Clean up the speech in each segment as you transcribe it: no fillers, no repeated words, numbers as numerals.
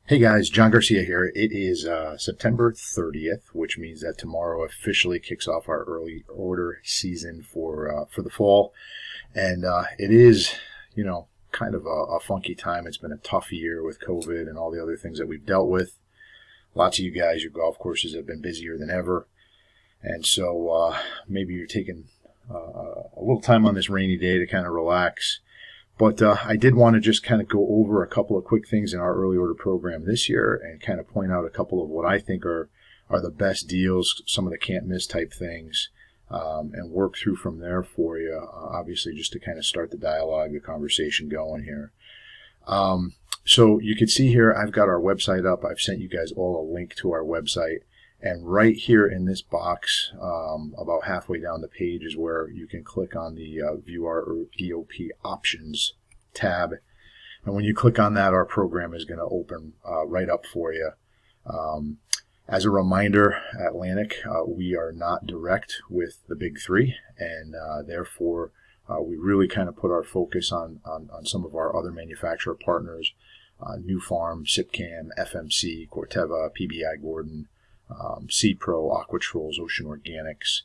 Hey guys, John Garcia here. It is September 30th, which means that tomorrow officially kicks off our early order season for the fall, and it is, kind of a funky time. It's been a tough year with COVID and all the other things that we've dealt with. Lots of you guys, your golf courses have been busier than ever, and so maybe you're taking a little time on this rainy day to kind of relax. But I did want to just kind of go over a couple of quick things in our early order program this year and kind of point out a couple of what I think are the best deals, some of the can't miss type things, and work through from there for you, obviously just to kind of start the dialogue, the conversation going here. So you can see here, I've got our website up. I've sent you guys all a link to our website. And right here in this box, about halfway down the page, is where you can click on the View Our EOP Options tab. And when you click on that, our program is going to open right up for you. As a reminder, Atlantic, we are not direct with the big three, and therefore we really kind of put our focus on some of our other manufacturer partners, New Farm, Sipcam, FMC, Corteva, PBI Gordon, C-Pro, Aquatrolls, Ocean Organics.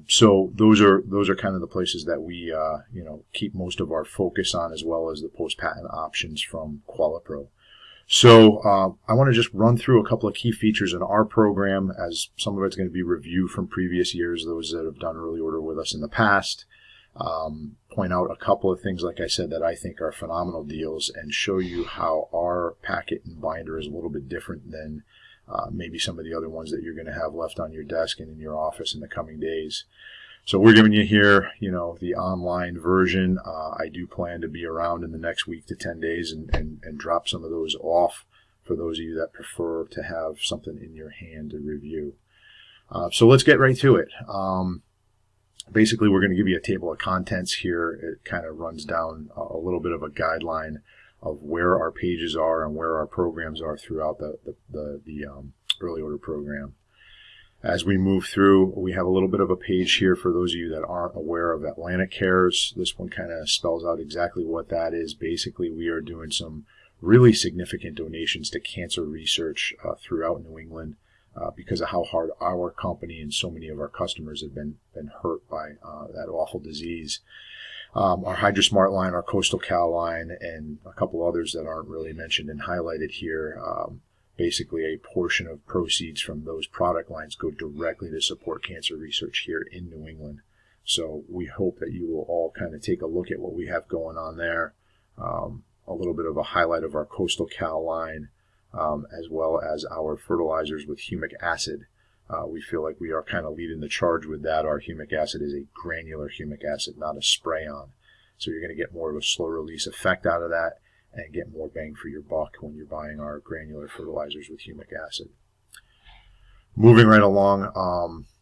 So those are kind of the places that we keep most of our focus on, as well as the post-patent options from QualiPro. So I want to just run through a couple of key features in our program, as some of it's going to be review from previous years, those that have done early order with us in the past. Point out a couple of things, like I said, that I think are phenomenal deals, and show you how our packet and binder is a little bit different than maybe some of the other ones that you're going to have left on your desk and in your office in the coming days. So we're giving you here, the online version. I do plan to be around in the next week to 10 days and drop some of those off for those of you that prefer to have something in your hand to review. So let's get right to it. Basically, we're going to give you a table of contents here. It kind of runs down a little bit of a guideline of where our pages are and where our programs are throughout the early order program. As we move through, we have a little bit of a page here for those of you that aren't aware of Atlantic Cares. This one kind of spells out exactly what that is. Basically, we are doing some really significant donations to cancer research throughout New England because of how hard our company and so many of our customers have been hurt by that awful disease. Our HydroSmart line, our Coastal Cal line, and a couple others that aren't really mentioned and highlighted here. Basically, a portion of proceeds from those product lines go directly to support cancer research here in New England. So we hope that you will all kind of take a look at what we have going on there. A little bit of a highlight of our Coastal Cal line, as well as our fertilizers with humic acid. We feel like we are kind of leading the charge with that. Our humic acid is a granular humic acid, not a spray-on. So you're going to get more of a slow release effect out of that and get more bang for your buck when you're buying our granular fertilizers with humic acid. Moving right along,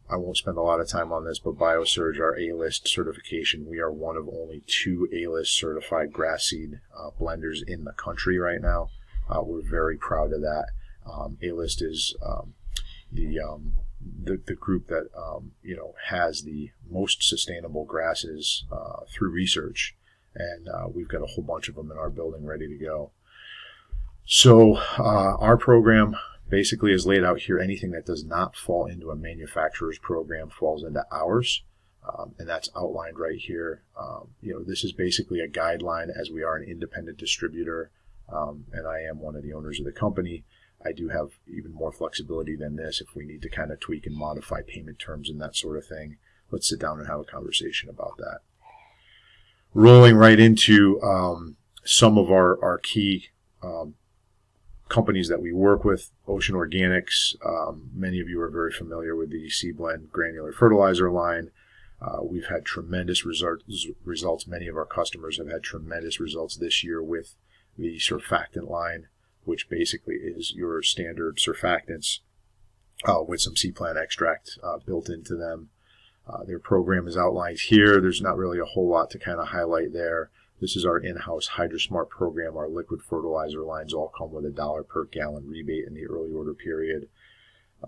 I won't spend a lot of time on this, but BioSurge, our A-list certification, we are one of only 2 A-list certified grass seed blenders in the country right now. We're very proud of that. A-list is the group that has the most sustainable grasses through research, and we've got a whole bunch of them in our building ready to go. So our program basically is laid out here. Anything that does not fall into a manufacturer's program falls into ours, and that's outlined right here. This is basically a guideline, as we are an independent distributor, and I am one of the owners of the company. I do have even more flexibility than this if we need to kind of tweak and modify payment terms and that sort of thing. Let's sit down and have a conversation about that. Rolling right into some of our key companies that we work with. Ocean Organics, many of you are very familiar with the C-Blend granular fertilizer line. We've had tremendous results. Many of our customers have had tremendous results this year with the surfactant line, which basically is your standard surfactants with some C-plant extract built into them. Their program is outlined here. There's not really a whole lot to kind of highlight there. This is our in-house HydroSmart program. Our liquid fertilizer lines all come with $1 per gallon rebate in the early order period.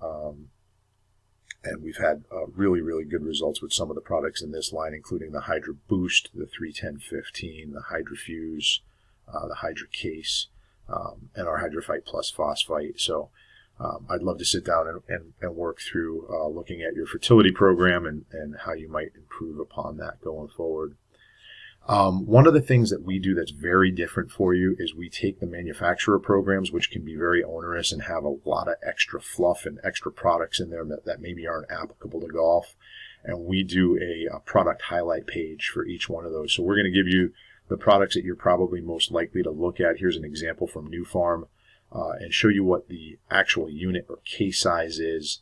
And we've had really, really good results with some of the products in this line, including the Hydro Boost, the 310-15, the HydroFuse, the Hydro Case. and our Hydrophyte Plus Phosphite. So I'd love to sit down and work through looking at your fertility program and how you might improve upon that going forward. One of the things that we do that's very different for you is we take the manufacturer programs, which can be very onerous and have a lot of extra fluff and extra products in there that maybe aren't applicable to golf. And we do a product highlight page for each one of those. So we're going to give you the products that you're probably most likely to look at. Here's an example from New Farm, and show you what the actual unit or case size is,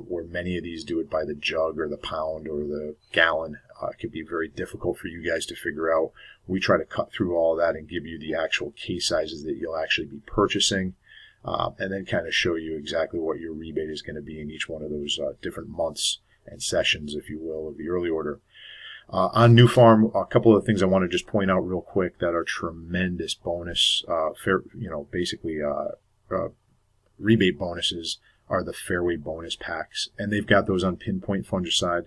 where many of these do it by the jug or the pound or the gallon. It can be very difficult for you guys to figure out. We try to cut through all that and give you the actual case sizes that you'll actually be purchasing, and then kind of show you exactly what your rebate is going to be in each one of those different months and sessions, if you will, of the early order. On New Farm, a couple of things I want to just point out real quick that are tremendous bonus, rebate bonuses are the fairway bonus packs. And they've got those on Pinpoint fungicide.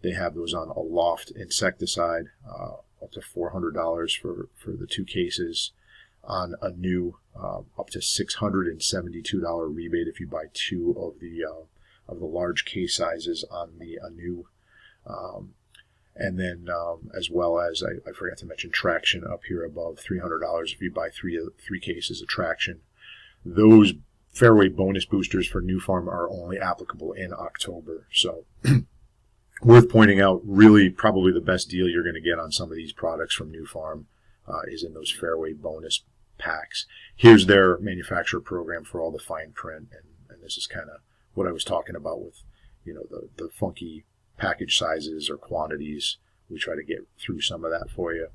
They have those on Aloft insecticide, up to $400 for the 2 cases. On a new, up to $672 rebate if you buy 2 of the large case sizes on the Anu. And then as well as, I forgot to mention Traction up here above, $300 if you buy 3 cases of Traction. Those fairway bonus boosters for New Farm are only applicable in October. So worth pointing out, really probably the best deal you're going to get on some of these products from New Farm is in those fairway bonus packs. Here's their manufacturer program for all the fine print, and this is kind of what I was talking about with, the funky package sizes or quantities. We try to get through some of that for you.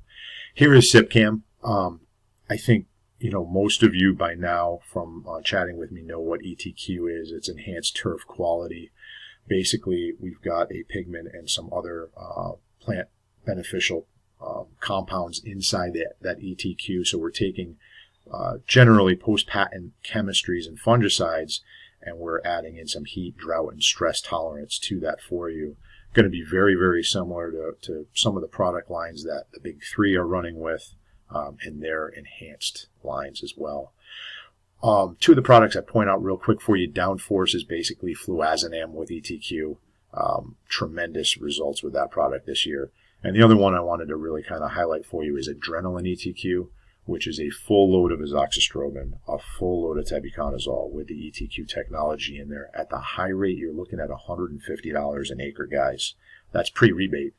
Here is SipCam. I think most of you by now from chatting with me know what ETQ is. It's enhanced turf quality. Basically, we've got a pigment and some other plant beneficial compounds inside that ETQ. So we're taking generally post-patent chemistries and fungicides, and we're adding in some heat, drought, and stress tolerance to that for you. Going to be very, very similar to some of the product lines that the big 3 are running with in their enhanced lines as well. 2 of the products I point out real quick for you. Downforce is basically fluazanam with ETQ. Tremendous results with that product this year. And the other one I wanted to really kind of highlight for you is Adrenaline ETQ, which is a full load of azoxystrobin, a full load of tebuconazole with the ETQ technology in there. At the high rate, you're looking at $150 an acre, guys. That's pre-rebate.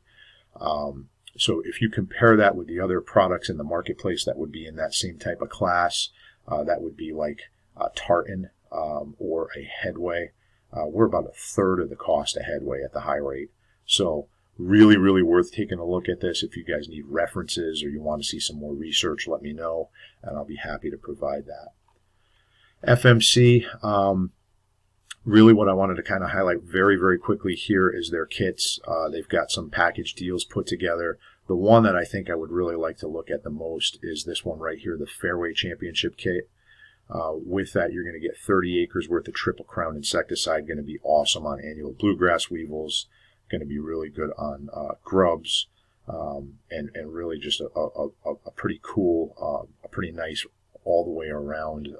So if you compare that with the other products in the marketplace that would be in that same type of class, that would be like Tartan or a Headway. We're about a third of the cost of Headway at the high rate. So really, really worth taking a look at this. If you guys need references or you want to see some more research, let me know, and I'll be happy to provide that. FMC, really what I wanted to kind of highlight very, very quickly here is their kits. They've got some package deals put together. The one that I think I would really like to look at the most is this one right here, the Fairway Championship Kit. With that, you're going to get 30 acres worth of Triple Crown insecticide, going to be awesome on annual bluegrass weevils. Going to be really good on grubs, and really just a pretty cool, a pretty nice all the way around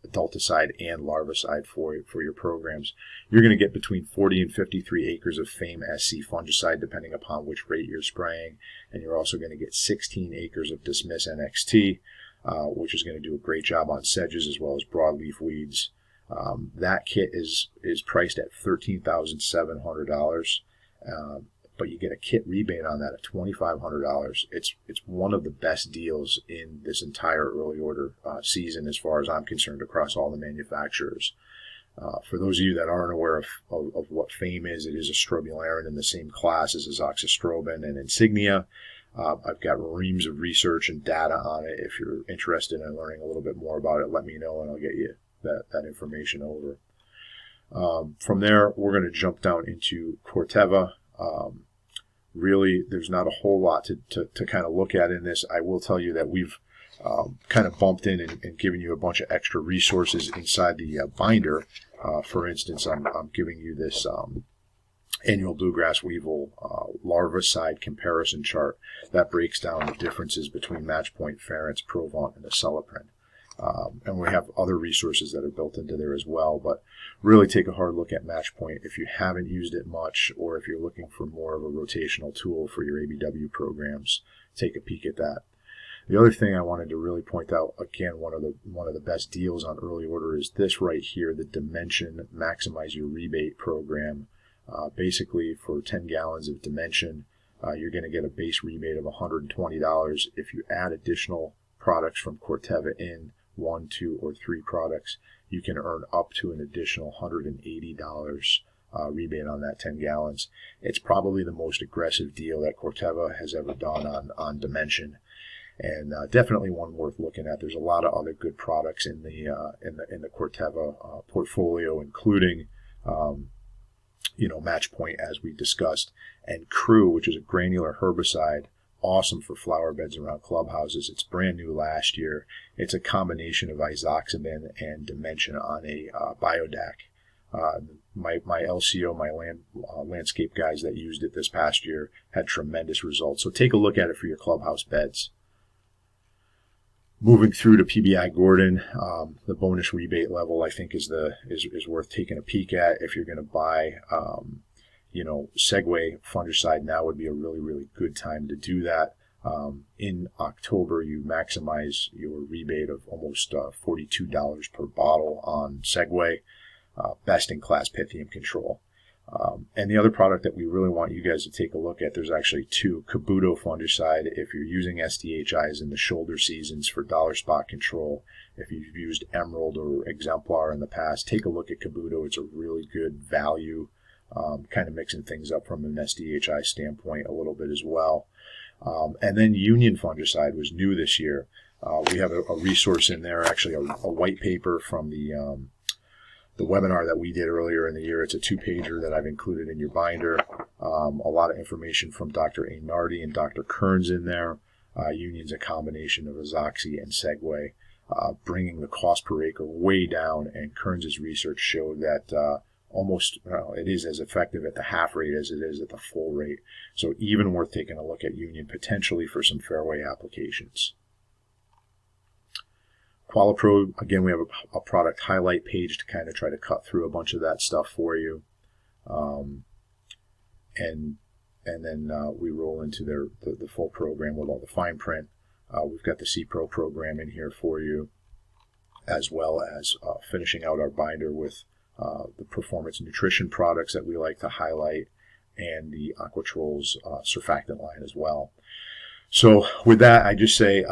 adulticide and larvicide for your programs. You're going to get between 40 and 53 acres of Fame SC fungicide, depending upon which rate you're spraying, and you're also going to get 16 acres of Dismiss NXT, which is going to do a great job on sedges as well as broadleaf weeds. That kit is priced at $13,700, but you get a kit rebate on that at $2,500. It's one of the best deals in this entire early order season, as far as I'm concerned, across all the manufacturers. For those of you that aren't aware of what Fame is, it is a strobilurin in the same class as azoxystrobin and Insignia. I've got reams of research and data on it. If you're interested in learning a little bit more about it, let me know and I'll get you that information over. From there, we're going to jump down into Corteva. Really, there's not a whole lot to kind of look at in this. I will tell you that we've kind of bumped in and given you a bunch of extra resources inside the binder. For instance, I'm giving you this annual bluegrass weevil larvicide comparison chart that breaks down the differences between Matchpoint, Ference, Provant, and Acelepryn. And we have other resources that are built into there as well, but really take a hard look at Matchpoint if you haven't used it much, or if you're looking for more of a rotational tool for your ABW programs. Take a peek at that. The other thing I wanted to really point out, again, one of the best deals on early order is this right here, the Dimension Maximize Your Rebate program. Basically, for 10 gallons of Dimension, you're going to get a base rebate of $120. If you add additional products from Corteva in, 1, 2, or 3 products, you can earn up to an additional $180 rebate on that 10 gallons. It's probably the most aggressive deal that Corteva has ever done on Dimension, and definitely one worth looking at. There's a lot of other good products in the Corteva portfolio, including Matchpoint, as we discussed, and Crew, which is a granular herbicide, awesome for flower beds around clubhouses. It's brand new last year. It's a combination of isoxamin and Dimension on a biodac. My LCO, my landscape guys that used it this past year had tremendous results. So take a look at it for your clubhouse beds. Moving through to PBI Gordon, the bonus rebate level I think is worth taking a peek at. If you're going to buy Segway fungicide, now would be a really, really good time to do that. In October, you maximize your rebate of almost $42 per bottle on Segway. Best-in-class Pythium control. And the other product that we really want you guys to take a look at, there's actually 2. Kabuto fungicide, if you're using SDHIs in the shoulder seasons for dollar spot control. If you've used Emerald or Exemplar in the past, take a look at Kabuto. It's a really good value, kind of mixing things up from an SDHI standpoint a little bit as well. And then Union fungicide was new this year. We have a resource in there, actually a white paper from the webinar that we did earlier in the year. It's a 2-pager that I've included in your binder. A lot of information from Dr. Ainardi and Dr. Kearns in there. Union's a combination of Azoxy and Segway, bringing the cost per acre way down, and Kearns' research showed that it is as effective at the half rate as it is at the full rate. So even worth taking a look at Union potentially for some fairway applications. QualiPro, again, we have a product highlight page to kind of try to cut through a bunch of that stuff for you. And then we roll into the full program with all the fine print. We've got the C-Pro program in here for you, as well as finishing out our binder with the performance nutrition products that we like to highlight, and the Aquatrolls surfactant line as well. So with that, I just say,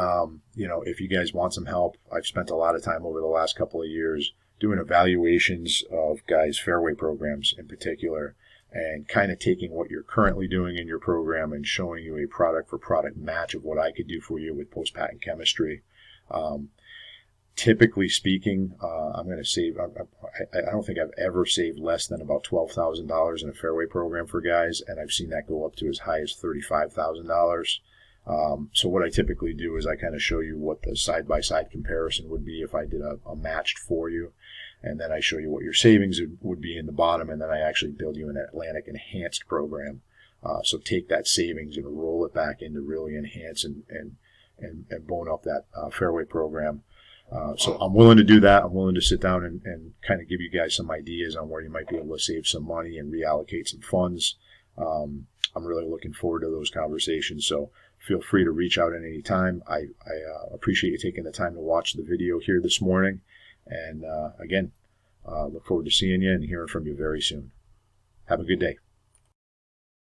if you guys want some help, I've spent a lot of time over the last couple of years doing evaluations of guys' fairway programs in particular, and kind of taking what you're currently doing in your program and showing you a product for product match of what I could do for you with post-patent chemistry. Typically speaking, I'm going to save, I don't think I've ever saved less than about $12,000 in a fairway program for guys, and I've seen that go up to as high as $35,000. So what I typically do is I kind of show you what the side-by-side comparison would be if I did a matched for you, and then I show you what your savings would be in the bottom, and then I actually build you an Atlantic Enhanced program. So take that savings and roll it back into really enhance and bone up that fairway program. So I'm willing to do that. I'm willing to sit down and kind of give you guys some ideas on where you might be able to save some money and reallocate some funds. I'm really looking forward to those conversations. So feel free to reach out at any time. I appreciate you taking the time to watch the video here this morning. And again, look forward to seeing you and hearing from you very soon. Have a good day.